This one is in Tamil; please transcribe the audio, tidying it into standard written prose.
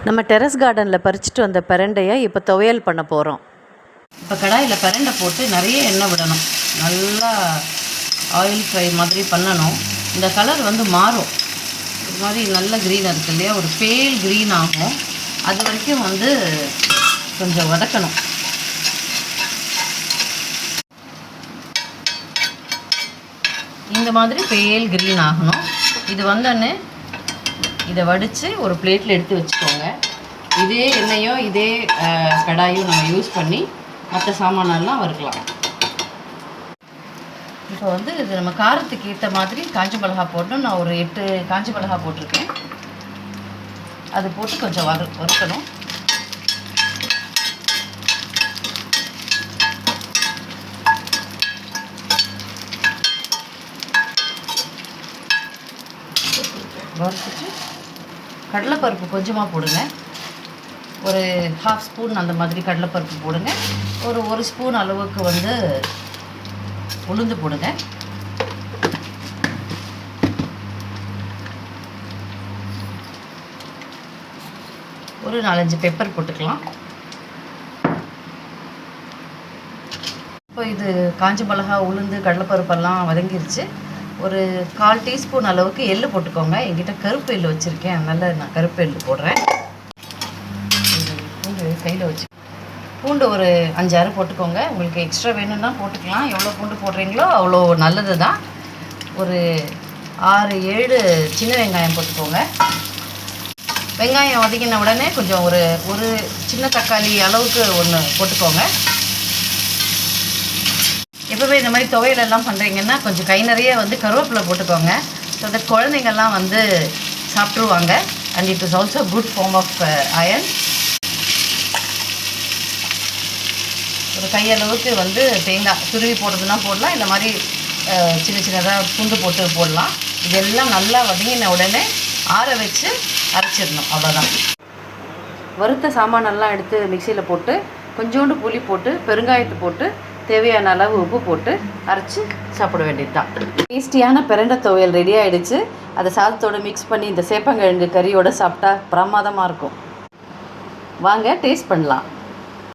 நம்ம டெரஸ் கார்டனில் பறிச்சுட்டு வந்த பிரண்டையை இப்போ துவையல் பண்ண போகிறோம். இப்போ கடாயில் பிரண்டை போட்டு நிறைய எண்ணெய் விடணும். நல்லா ஆயில் ஃப்ரை மாதிரி பண்ணணும். இந்த கலர் மாறும். இது மாதிரி நல்ல க்ரீன் இருக்குது இல்லையா, ஒரு பேல் க்ரீன் ஆகும். அது வரைக்கும் கொஞ்சம் வதக்கணும். இந்த மாதிரி பேல் க்ரீன் ஆகணும். இது வந்தோடனே இதை வடித்து ஒரு பிளேட்டில் எடுத்து வச்சுக்கோங்க. இதே எண்ணெயும் இதே கடாயும் நம்ம யூஸ் பண்ணி மற்ற சாமானெல்லாம் வறுக்கலாம். இப்போ இது நம்ம காரத்துக்கு ஏற்ற மாதிரி காஞ்ச மிளகா போடணும். நான் ஒரு 8 காஞ்ச மிளகா போட்டிருக்கேன். அது போட்டு கொஞ்சம் வறுக்கணும். வறுத்துட்டு கடலைப்பருப்பு கொஞ்சமாக போடுங்க. ஒரு 1/2 ஸ்பூன் அந்த மாதிரி கடலைப்பருப்பு போடுங்க. ஒரு ஸ்பூன் அளவுக்கு உளுந்து போடுங்க. ஒரு 4-5 பெப்பர் போட்டுக்கலாம். இப்போ இது காஞ்ச மிளகா, உளுந்து, கடலைப்பருப்பெல்லாம் வதங்கிருச்சு. ஒரு 1/4 டீஸ்பூன் அளவுக்கு எள்ளு போட்டுக்கோங்க. என்கிட்ட கருப்பு எள்ளு வச்சுருக்கேன், அதனால் நான் கருப்பு எள்ளு போடுறேன். பூண்டு கையில் வச்சு பூண்டு ஒரு 5-6 போட்டுக்கோங்க. உங்களுக்கு எக்ஸ்ட்ரா வேணும்னா போட்டுக்கலாம். எவ்வளோ பூண்டு போடுறீங்களோ அவ்வளோ நல்லது தான். ஒரு 6-7 சின்ன வெங்காயம் போட்டுக்கோங்க. வெங்காயம் வதக்கின உடனே கொஞ்சம் ஒரு சின்ன தக்காளி அளவுக்கு ஒன்று போட்டுக்கோங்க. எப்போவே இந்த மாதிரி துவையலெல்லாம் பண்ணுறீங்கன்னா கொஞ்சம் கை நிறைய கருவேப்பிலை போட்டுக்கோங்க. ஸோ தட் குழந்தைங்கள்லாம் சாப்பிட்ருவாங்க. And it is also good form of iron. ஒரு கையளவுக்கு தேங்காய் துருவி போடுறதுனா போடலாம். இந்த மாதிரி சின்ன சின்னதாக துண்டு போட்டு போடலாம். இதெல்லாம் நல்லா வதங்கின உடனே ஆற வச்சு அரைச்சிடணும். அவ்வளோதான். வறுத்த சாமானெல்லாம் எடுத்து மிக்சியில் போட்டு கொஞ்சோண்டு புளி போட்டு பெருங்காயத்தை போட்டு தேவையான அளவு உப்பு போட்டு அரைச்சி சாப்பிட வேண்டியது தான். டேஸ்டியான பிரண்டை துவையல் ரெடி ஆகிடுச்சு. அதை சாதத்தோடு மிக்ஸ் பண்ணி இந்த சேப்பங்கிழங்கு கறியோடு சாப்பிட்டா பிரமாதமாக இருக்கும். வாங்க டேஸ்ட் பண்ணலாம்.